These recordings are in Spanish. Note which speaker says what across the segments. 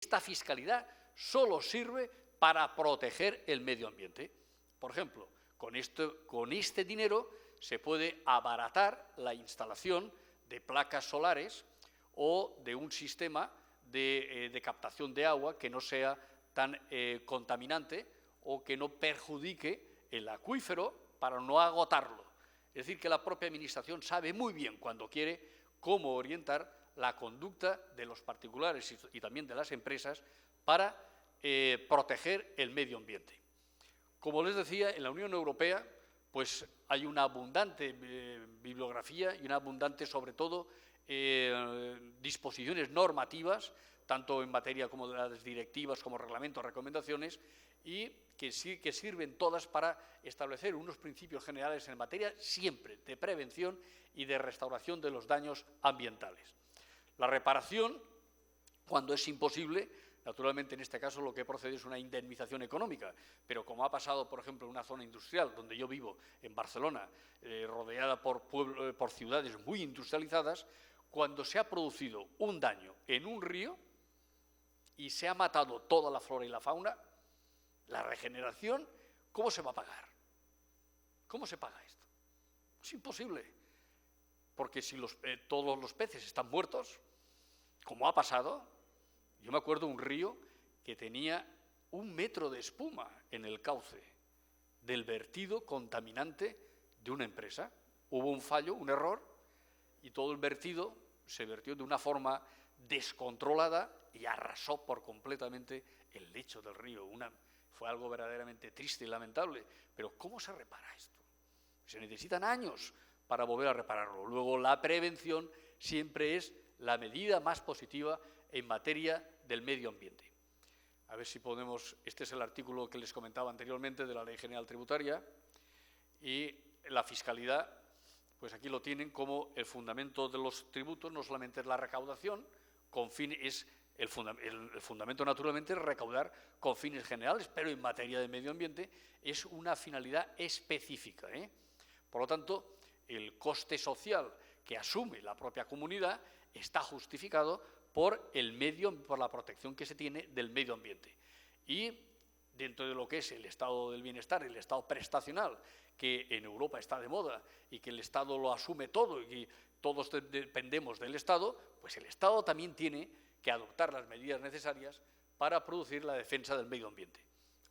Speaker 1: esta fiscalidad solo sirve para proteger el medio ambiente. Por ejemplo, con este dinero se puede abaratar la instalación de placas solares o de un sistema de captación de agua que no sea tan contaminante o que no perjudique el acuífero para no agotarlo. Es decir, que la propia Administración sabe muy bien cuando quiere cómo orientar la conducta de los particulares y también de las empresas para proteger el medio ambiente. Como les decía, en la Unión Europea pues hay una abundante bibliografía y una abundante, sobre todo, disposiciones normativas, tanto en materia como de las directivas, como reglamentos, recomendaciones, y que sirven todas para establecer unos principios generales en materia siempre de prevención y de restauración de los daños ambientales. La reparación, cuando es imposible, naturalmente en este caso lo que procede es una indemnización económica, pero como ha pasado, por ejemplo, en una zona industrial donde yo vivo, en Barcelona, rodeada por ciudades muy industrializadas, cuando se ha producido un daño en un río y se ha matado toda la flora y la fauna, la regeneración, ¿cómo se va a pagar? ¿Cómo se paga esto? Es imposible, porque si todos los peces están muertos, como ha pasado, yo me acuerdo de un río que tenía 1 metro de espuma en el cauce del vertido contaminante de una empresa. Hubo un fallo, un error, y todo el vertido se vertió de una forma descontrolada y arrasó por completamente el lecho del río. Fue algo verdaderamente triste y lamentable. Pero ¿cómo se repara esto? Se necesitan años para volver a repararlo. Luego, la prevención siempre es la medida más positiva en materia del medio ambiente. A ver si podemos, este es el artículo que les comentaba anteriormente de la Ley General Tributaria, y la fiscalidad, pues aquí lo tienen como el fundamento de los tributos, no solamente es la recaudación, el fundamento naturalmente es recaudar con fines generales, pero en materia de medio ambiente es una finalidad específica, Por lo tanto, el coste social que asume la propia comunidad está justificado por la protección que se tiene del medio ambiente. Y dentro de lo que es el estado del bienestar, el estado prestacional, que en Europa está de moda y que el Estado lo asume todo y todos dependemos del Estado, pues el Estado también tiene que adoptar las medidas necesarias para producir la defensa del medio ambiente.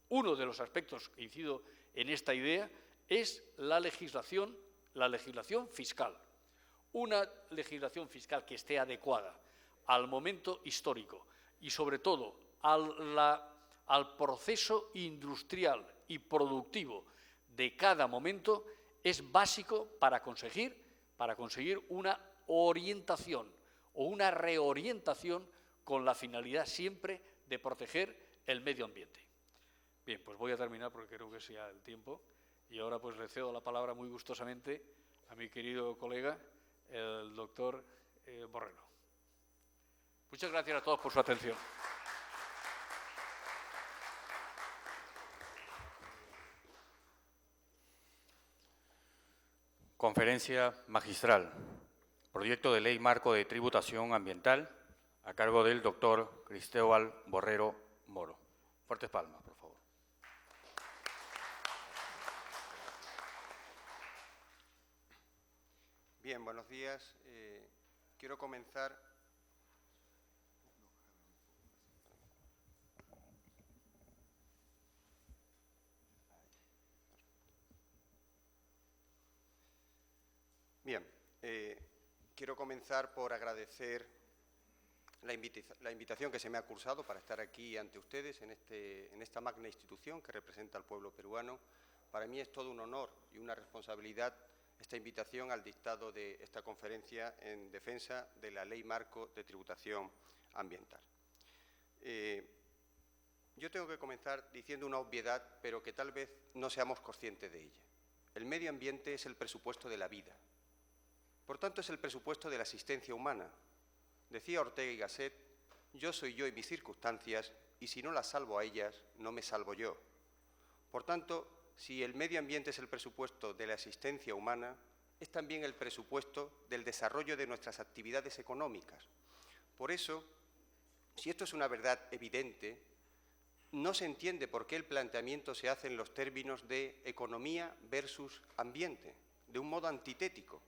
Speaker 1: Uno de los aspectos que incido en esta idea es la legislación fiscal. Una legislación fiscal que esté adecuada al momento histórico y, sobre todo, al proceso industrial y productivo de cada momento es básico para conseguir una orientación o una reorientación con la finalidad siempre de proteger el medio ambiente. Bien, pues voy a terminar porque creo que es ya el tiempo y ahora pues le cedo la palabra muy gustosamente a mi querido colega, el doctor Borrero. Muchas gracias a todos por su atención.
Speaker 2: Conferencia magistral. Proyecto de Ley Marco de Tributación Ambiental, a cargo del doctor Cristóbal Borrero Moro. Fuertes palmas, por favor.
Speaker 3: Bien, buenos días. Quiero comenzar por agradecer la invitación que se me ha cursado para estar aquí ante ustedes en esta magna institución que representa al pueblo peruano. Para mí es todo un honor y una responsabilidad esta invitación al dictado de esta conferencia en defensa de la Ley Marco de Tributación Ambiental. Yo tengo que comenzar diciendo una obviedad, pero que tal vez no seamos conscientes de ella. El medio ambiente es el presupuesto de la vida. Por tanto, es el presupuesto de la existencia humana. Decía Ortega y Gasset: yo soy yo y mis circunstancias, y si no las salvo a ellas, no me salvo yo. Por tanto, si el medio ambiente es el presupuesto de la existencia humana, es también el presupuesto del desarrollo de nuestras actividades económicas. Por eso, Si esto es una verdad evidente, no se entiende por qué el planteamiento se hace en los términos de economía versus ambiente, de un modo antitético,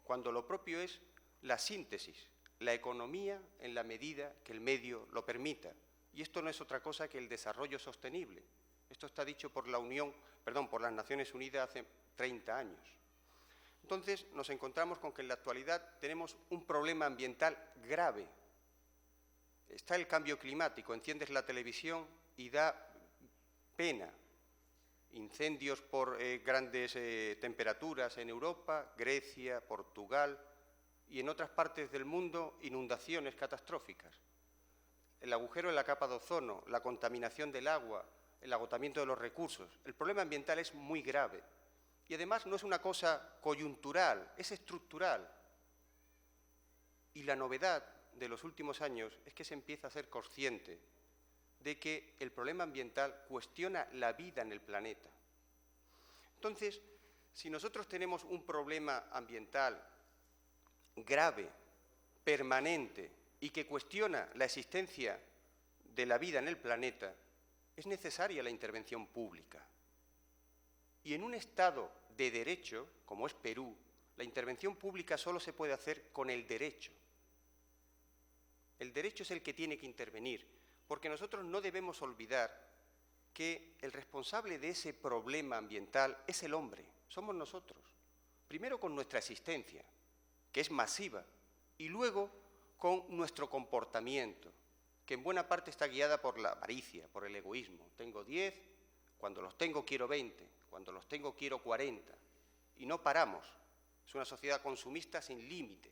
Speaker 3: cuando lo propio es la síntesis, la economía en la medida que el medio lo permita. Y esto no es otra cosa que el desarrollo sostenible. Esto está dicho por por las Naciones Unidas hace 30 años. Entonces, nos encontramos con que en la actualidad tenemos un problema ambiental grave. Está el cambio climático, enciendes la televisión y da pena. Incendios por grandes temperaturas en Europa, Grecia, Portugal y en otras partes del mundo inundaciones catastróficas. El agujero en la capa de ozono, la contaminación del agua, el agotamiento de los recursos. El problema ambiental es muy grave y además no es una cosa coyuntural, es estructural. Y la novedad de los últimos años es que se empieza a ser consciente de que el problema ambiental cuestiona la vida en el planeta. Entonces, si nosotros tenemos un problema ambiental grave, permanente y que cuestiona la existencia de la vida en el planeta, es necesaria la intervención pública. Y en un Estado de derecho, como es Perú, la intervención pública solo se puede hacer con el derecho. El derecho es el que tiene que intervenir, porque nosotros no debemos olvidar que el responsable de ese problema ambiental es el hombre, somos nosotros. Primero con nuestra existencia, que es masiva, y luego con nuestro comportamiento, que en buena parte está guiada por la avaricia, por el egoísmo. Tengo 10, cuando los tengo quiero 20, cuando los tengo quiero 40, y no paramos. Es una sociedad consumista sin límites.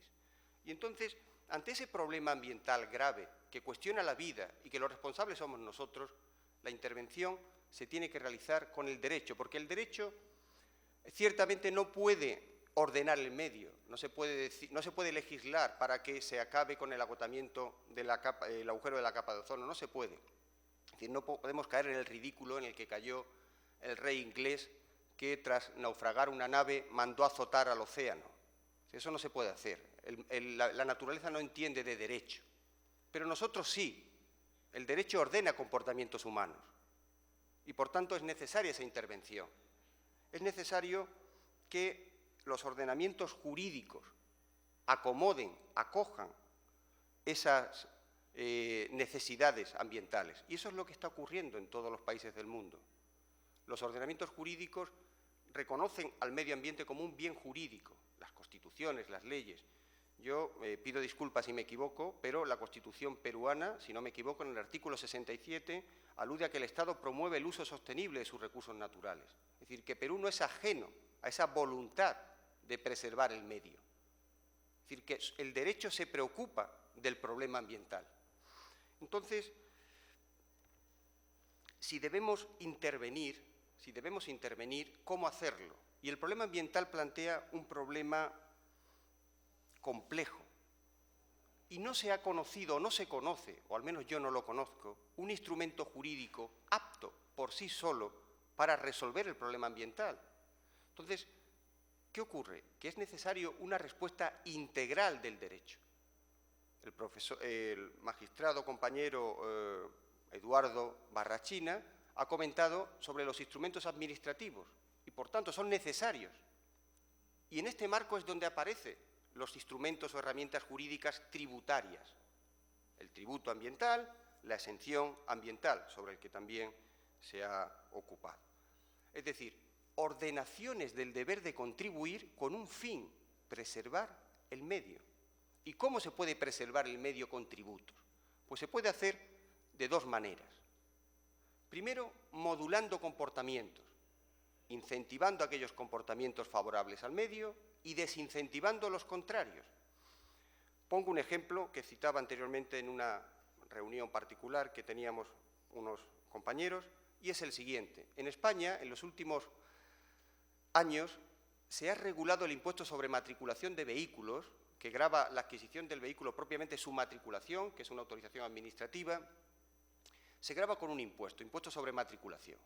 Speaker 3: Y entonces, ante ese problema ambiental grave que cuestiona la vida y que los responsables somos nosotros, la intervención se tiene que realizar con el derecho, porque el derecho ciertamente no puede ordenar el medio, no se puede legislar para que se acabe con el agotamiento del agujero de la capa de ozono, no se puede. Es decir, no podemos caer en el ridículo en el que cayó el rey inglés que tras naufragar una nave mandó azotar al océano. Eso no se puede hacer. La naturaleza no entiende de derecho, pero nosotros sí. El derecho ordena comportamientos humanos y, por tanto, es necesaria esa intervención. Es necesario que los ordenamientos jurídicos acojan esas necesidades ambientales. Y eso es lo que está ocurriendo en todos los países del mundo. Los ordenamientos jurídicos reconocen al medio ambiente como un bien jurídico, las constituciones, las leyes. Yo pido disculpas si me equivoco, pero la Constitución peruana, si no me equivoco, en el artículo 67, alude a que el Estado promueve el uso sostenible de sus recursos naturales. Es decir, que Perú no es ajeno a esa voluntad de preservar el medio. Es decir, que el derecho se preocupa del problema ambiental. Entonces, si debemos intervenir, ¿cómo hacerlo? Y el problema ambiental plantea un problema complejo. Y no se ha conocido, o no se conoce, o al menos yo no lo conozco, un instrumento jurídico apto por sí solo para resolver el problema ambiental. Entonces, ¿qué ocurre? Que es necesario una respuesta integral del derecho. El magistrado compañero Eduardo Barrachina ha comentado sobre los instrumentos administrativos y, por tanto, son necesarios. Y en este marco es donde aparecen los instrumentos o herramientas jurídicas tributarias. El tributo ambiental, la exención ambiental, sobre el que también se ha ocupado. Es decir, ordenaciones del deber de contribuir con un fin, preservar el medio. ¿Y cómo se puede preservar el medio con tributos? Pues se puede hacer de dos maneras. Primero, modulando comportamientos, incentivando aquellos comportamientos favorables al medio y desincentivando los contrarios. Pongo un ejemplo que citaba anteriormente en una reunión particular que teníamos unos compañeros, y es el siguiente. En España, en los últimos años, se ha regulado el impuesto sobre matriculación de vehículos, que grava la adquisición del vehículo propiamente su matriculación, que es una autorización administrativa, se grava con un impuesto sobre matriculación.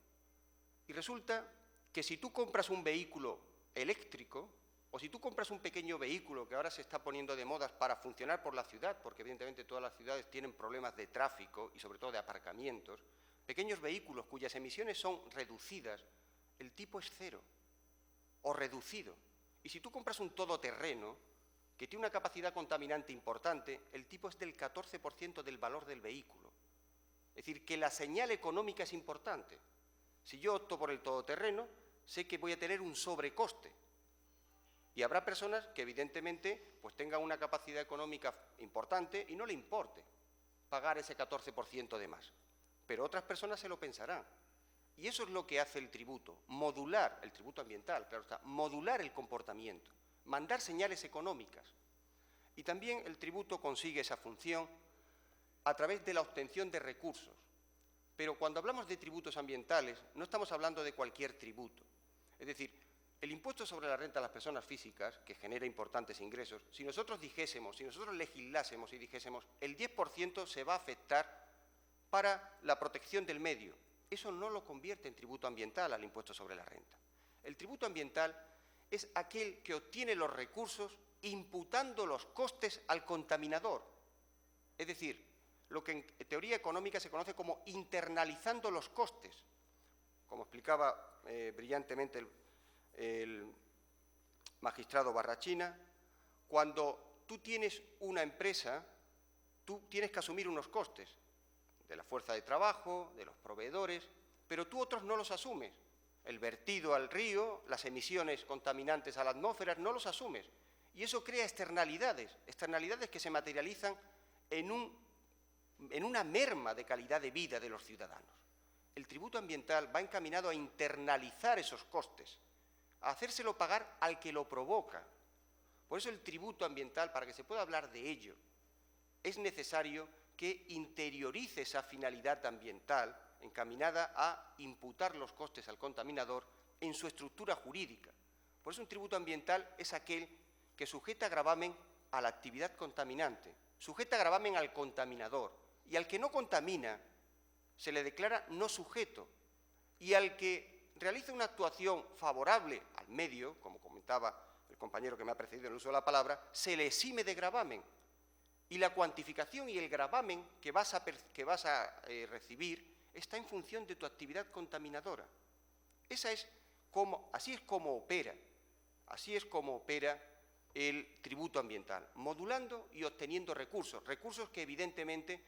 Speaker 3: Y resulta que si tú compras un vehículo eléctrico, O si tú compras un pequeño vehículo que ahora se está poniendo de moda para funcionar por la ciudad, porque evidentemente todas las ciudades tienen problemas de tráfico y sobre todo de aparcamientos, pequeños vehículos cuyas emisiones son reducidas, el tipo es 0 o reducido. Y si tú compras un todoterreno que tiene una capacidad contaminante importante, el tipo es del 14% del valor del vehículo. Es decir, que la señal económica es importante. Si yo opto por el todoterreno, sé que voy a tener un sobrecoste. Y habrá personas que evidentemente pues tengan una capacidad económica importante y no le importe pagar ese 14% de más. Pero otras personas se lo pensarán. Y eso es lo que hace el tributo, modular, el tributo ambiental, claro está, modular el comportamiento, mandar señales económicas. Y también el tributo consigue esa función a través de la obtención de recursos. Pero cuando hablamos de tributos ambientales, no estamos hablando de cualquier tributo. Es decir, el impuesto sobre la renta de las personas físicas, que genera importantes ingresos, si nosotros dijésemos, si nosotros legislásemos y dijésemos el 10% se va a afectar para la protección del medio, eso no lo convierte en tributo ambiental al impuesto sobre la renta. El tributo ambiental es aquel que obtiene los recursos imputando los costes al contaminador. Es decir, lo que en teoría económica se conoce como internalizando los costes. Como explicaba brillantemente el magistrado Barrachina, cuando tú tienes una empresa, tú tienes que asumir unos costes de la fuerza de trabajo, de los proveedores, pero tú otros no los asumes. El vertido al río, las emisiones contaminantes a la atmósfera, no los asumes. Y eso crea externalidades que se materializan en una merma de calidad de vida de los ciudadanos. El tributo ambiental va encaminado a internalizar esos costes, a hacérselo pagar al que lo provoca. Por eso el tributo ambiental, para que se pueda hablar de ello, es necesario que interiorice esa finalidad ambiental encaminada a imputar los costes al contaminador en su estructura jurídica. Por eso un tributo ambiental es aquel que sujeta gravamen a la actividad contaminante, sujeta gravamen al contaminador, y al que no contamina se le declara no sujeto, y al que realiza una actuación favorable al medio, como comentaba el compañero que me ha precedido en el uso de la palabra, se le exime de gravamen. Y la cuantificación y el gravamen que vas a recibir está en función de tu actividad contaminadora. Así es como opera el tributo ambiental, modulando y obteniendo recursos que evidentemente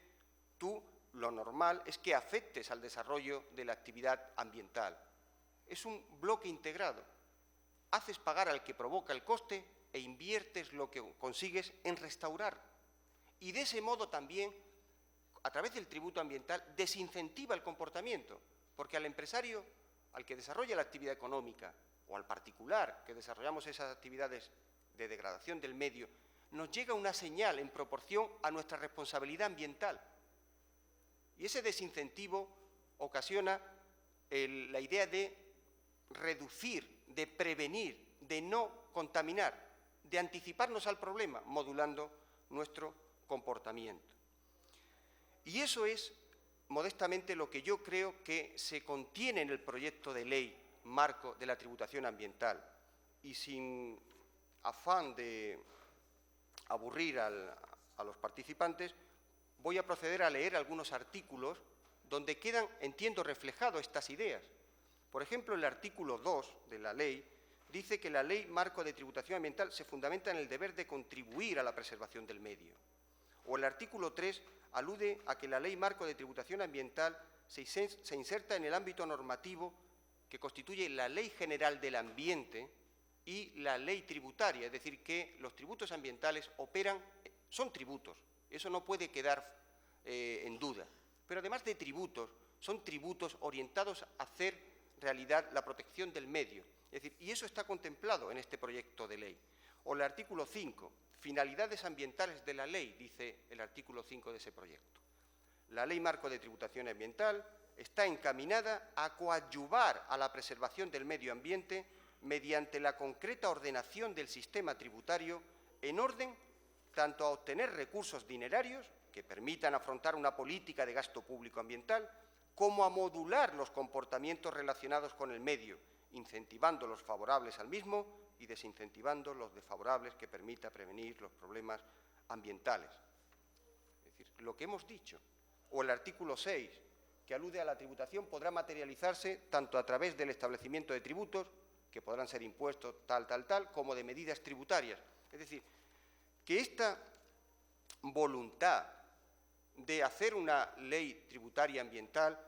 Speaker 3: lo normal es que afectes al desarrollo de la actividad ambiental. Es un bloque integrado. Haces pagar al que provoca el coste e inviertes lo que consigues en restaurar. Y de ese modo también, a través del tributo ambiental, desincentiva el comportamiento, porque al empresario, al que desarrolla la actividad económica, o al particular que desarrollamos esas actividades de degradación del medio, nos llega una señal en proporción a nuestra responsabilidad ambiental. Y ese desincentivo ocasiona la idea de reducir, de prevenir, de no contaminar, de anticiparnos al problema, modulando nuestro comportamiento. Y eso es, modestamente, lo que yo creo que se contiene en el proyecto de ley marco de la tributación ambiental. Y sin afán de aburrir a los participantes, voy a proceder a leer algunos artículos donde quedan, entiendo, reflejadas estas ideas. Por ejemplo, el artículo 2 de la ley dice que la ley marco de tributación ambiental se fundamenta en el deber de contribuir a la preservación del medio. O el artículo 3 alude a que la ley marco de tributación ambiental se inserta en el ámbito normativo que constituye la Ley General del Ambiente y la ley tributaria, es decir, que los tributos ambientales son tributos, eso no puede quedar en duda. Pero además de tributos, son tributos orientados a hacer realidad la protección del medio. Es decir, y eso está contemplado en este proyecto de ley. O el artículo 5, finalidades ambientales de la ley, dice el artículo 5 de ese proyecto. La Ley Marco de Tributación Ambiental está encaminada a coadyuvar a la preservación del medio ambiente mediante la concreta ordenación del sistema tributario en orden tanto a obtener recursos dinerarios que permitan afrontar una política de gasto público ambiental, como a modular los comportamientos relacionados con el medio, incentivando los favorables al mismo y y desincentivando los desfavorables que permita prevenir los problemas ambientales. Es decir, lo que hemos dicho, o el artículo 6, que alude a la tributación, podrá materializarse tanto a través del establecimiento de tributos, que podrán ser impuestos tal, como de medidas tributarias. Es decir, que esta voluntad de hacer una ley tributaria ambiental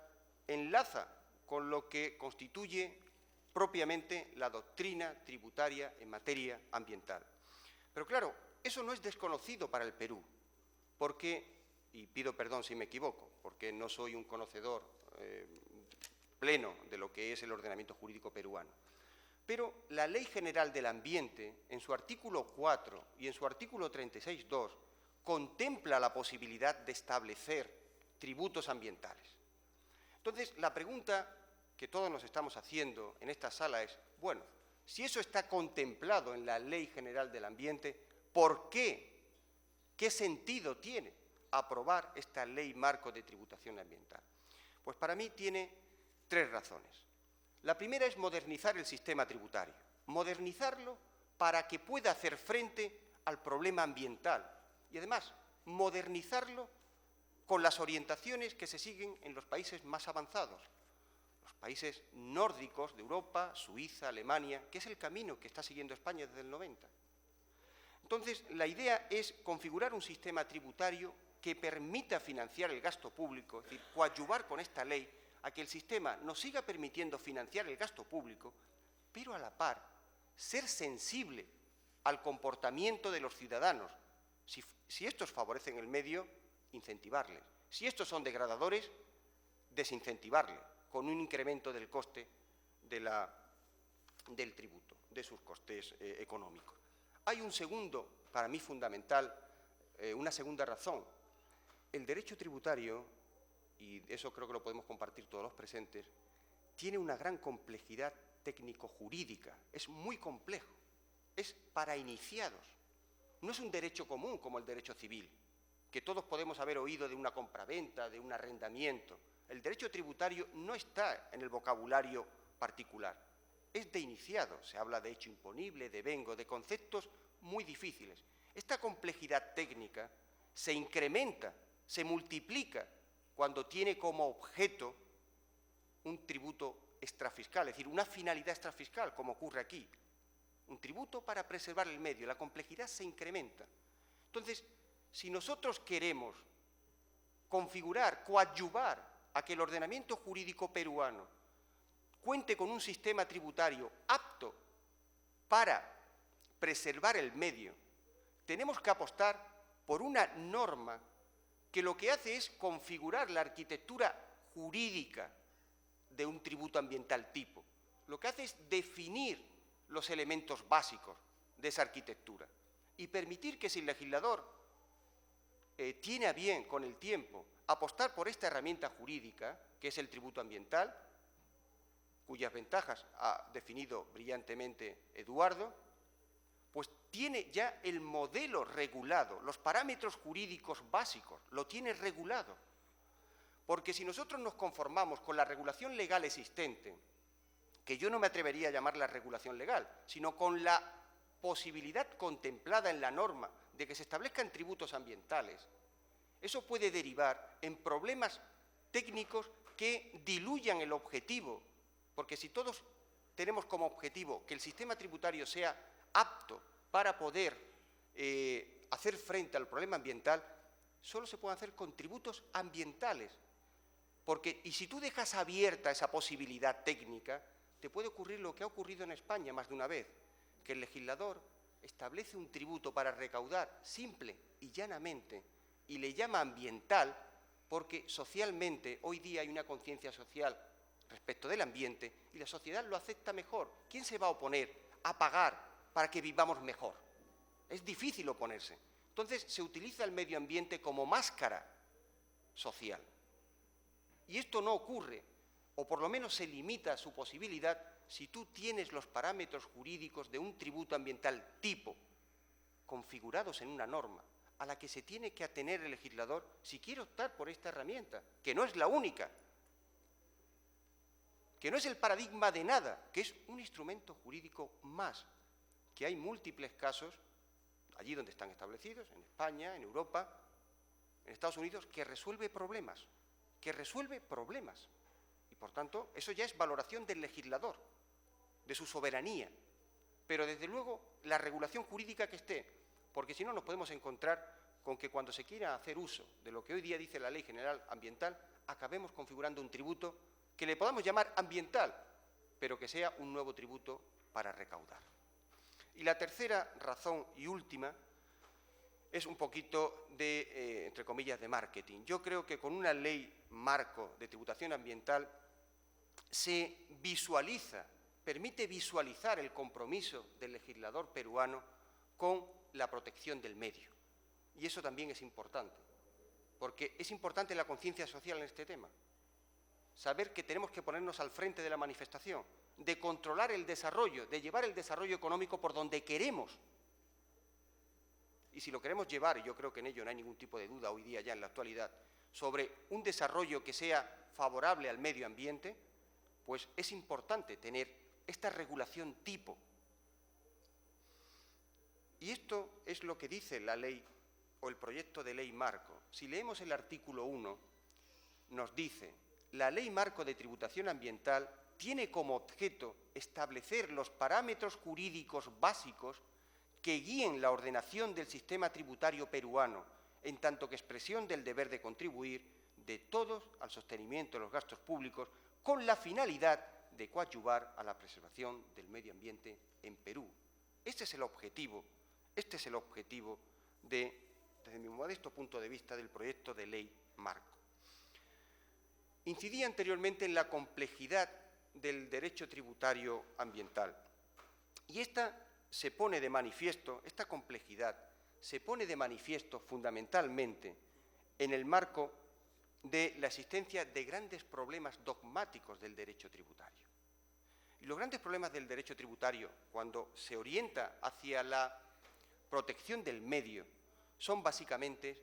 Speaker 3: enlaza con lo que constituye propiamente la doctrina tributaria en materia ambiental. Pero claro, eso no es desconocido para el Perú, porque, y pido perdón si me equivoco, porque no soy un conocedor pleno de lo que es el ordenamiento jurídico peruano, pero la Ley General del Ambiente, en su artículo 4 y en su artículo 36.2, contempla la posibilidad de establecer tributos ambientales. Entonces, la pregunta que todos nos estamos haciendo en esta sala es, bueno, si eso está contemplado en la Ley General del Ambiente, ¿por qué? ¿Qué sentido tiene aprobar esta Ley Marco de Tributación Ambiental? Pues para mí tiene 3 razones. La primera es modernizar el sistema tributario, modernizarlo para que pueda hacer frente al problema ambiental y además modernizarlo con las orientaciones que se siguen en los países más avanzados, los países nórdicos de Europa, Suiza, Alemania, que es el camino que está siguiendo España desde el 90. Entonces, la idea es configurar un sistema tributario que permita financiar el gasto público, es decir, coadyuvar con esta ley a que el sistema nos siga permitiendo financiar el gasto público, pero a la par ser sensible al comportamiento de los ciudadanos. Si estos favorecen el medio, incentivarles. Si estos son degradadores, desincentivarles, con un incremento del coste del tributo, de sus costes económicos. Hay un segundo, para mí fundamental, una segunda razón. El derecho tributario, y eso creo que lo podemos compartir todos los presentes, tiene una gran complejidad técnico-jurídica, es muy complejo, es para iniciados. No es un derecho común como el derecho civil, que todos podemos haber oído de una compraventa, de un arrendamiento. El derecho tributario no está en el vocabulario particular, es de iniciados. Se habla de hecho imponible, de vengo, de conceptos muy difíciles. Esta complejidad técnica se incrementa, se multiplica cuando tiene como objeto un tributo extrafiscal, es decir, una finalidad extrafiscal, como ocurre aquí. Un tributo para preservar el medio, la complejidad se incrementa. Entonces, si nosotros queremos configurar, coadyuvar a que el ordenamiento jurídico peruano cuente con un sistema tributario apto para preservar el medio, tenemos que apostar por una norma que lo que hace es configurar la arquitectura jurídica de un tributo ambiental tipo. Lo que hace es definir los elementos básicos de esa arquitectura y permitir que si el legislador tiene a bien con el tiempo apostar por esta herramienta jurídica, que es el tributo ambiental, cuyas ventajas ha definido brillantemente Eduardo, pues tiene ya el modelo regulado, los parámetros jurídicos básicos, lo tiene regulado. Porque si nosotros nos conformamos con la regulación legal existente, que yo no me atrevería a llamarla regulación legal, sino con la posibilidad contemplada en la norma de que se establezcan tributos ambientales, eso puede derivar en problemas técnicos que diluyan el objetivo, porque si todos tenemos como objetivo que el sistema tributario sea apto para poder hacer frente al problema ambiental, solo se puede hacer con tributos ambientales. Y si tú dejas abierta esa posibilidad técnica, te puede ocurrir lo que ha ocurrido en España más de una vez, que el legislador establece un tributo para recaudar simple y llanamente y le llama ambiental porque socialmente hoy día hay una conciencia social respecto del ambiente y la sociedad lo acepta mejor. ¿Quién se va a oponer a pagar para que vivamos mejor? Es difícil oponerse. Entonces se utiliza el medio ambiente como máscara social. Y esto no ocurre, o por lo menos se limita su posibilidad, si tú tienes los parámetros jurídicos de un tributo ambiental tipo, configurados en una norma, a la que se tiene que atener el legislador si quiere optar por esta herramienta, que no es la única, que no es el paradigma de nada, que es un instrumento jurídico más, que hay múltiples casos, allí donde están establecidos, en España, en Europa, en Estados Unidos, que resuelve problemas. Y, por tanto, eso ya es valoración del legislador, de su soberanía. Pero, desde luego, la regulación jurídica que esté, porque si no nos podemos encontrar con que cuando se quiera hacer uso de lo que hoy día dice la Ley General Ambiental, acabemos configurando un tributo que le podamos llamar ambiental, pero que sea un nuevo tributo para recaudar. Y la tercera razón y última es un poquito de, entre comillas, de marketing. Yo creo que con una ley marco de tributación ambiental se visualiza, permite visualizar el compromiso del legislador peruano con la protección del medio. Y eso también es importante, porque es importante la conciencia social en este tema. Saber que tenemos que ponernos al frente de la manifestación, de controlar el desarrollo, de llevar el desarrollo económico por donde queremos. Y si lo queremos llevar, y yo creo que en ello no hay ningún tipo de duda hoy día ya en la actualidad, sobre un desarrollo que sea favorable al medio ambiente, pues es importante tener esta regulación tipo. Y esto es lo que dice la ley o el proyecto de ley marco. Si leemos el artículo 1, nos dice: la ley marco de tributación ambiental tiene como objeto establecer los parámetros jurídicos básicos que guíen la ordenación del sistema tributario peruano, en tanto que expresión del deber de contribuir de todos al sostenimiento de los gastos públicos, con la finalidad de coadyuvar a la preservación del medio ambiente en Perú. Este es el objetivo desde mi modesto punto de vista, del proyecto de ley marco. Incidí anteriormente en la complejidad del derecho tributario ambiental. Y esta complejidad se pone de manifiesto fundamentalmente en el marco de la existencia de grandes problemas dogmáticos del derecho tributario. Y los grandes problemas del derecho tributario, cuando se orienta hacia la protección del medio, son básicamente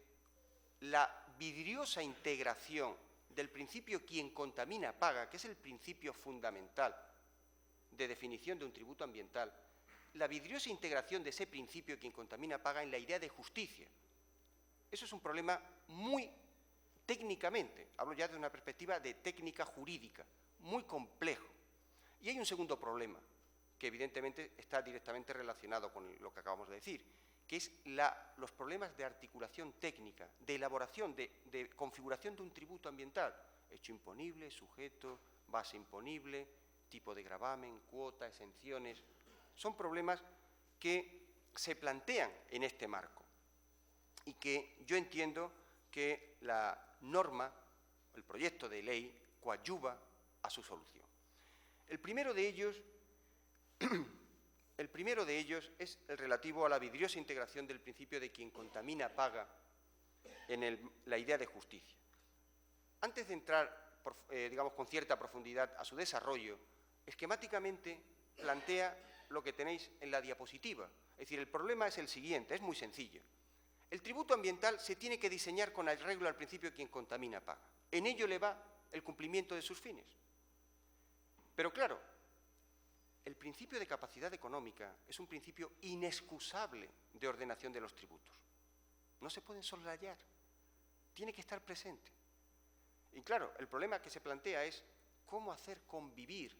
Speaker 3: la vidriosa integración del principio quien contamina paga, que es el principio fundamental de definición de un tributo ambiental, la vidriosa integración de ese principio quien contamina paga en la idea de justicia. Eso es un problema muy técnicamente, hablo ya de una perspectiva de técnica jurídica, muy complejo. Y hay un segundo problema, que evidentemente está directamente relacionado con lo que acabamos de decir, que es los problemas de articulación técnica, de elaboración, de configuración de un tributo ambiental, hecho imponible, sujeto, base imponible, tipo de gravamen, cuota, exenciones. Son problemas que se plantean en este marco y que yo entiendo que la norma, el proyecto de ley, coadyuva a su solución. El primero de ellos es el relativo a la vidriosa integración del principio de quien contamina paga en la idea de justicia. Antes de entrar, digamos, con cierta profundidad a su desarrollo, esquemáticamente plantea lo que tenéis en la diapositiva. Es decir, el problema es el siguiente, es muy sencillo. El tributo ambiental se tiene que diseñar con arreglo al principio de quien contamina paga. En ello le va el cumplimiento de sus fines. Pero claro, el principio de capacidad económica es un principio inexcusable de ordenación de los tributos. No se pueden soslayar, tiene que estar presente. Y claro, el problema que se plantea es cómo hacer convivir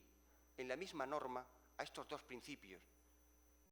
Speaker 3: en la misma norma a estos dos principios,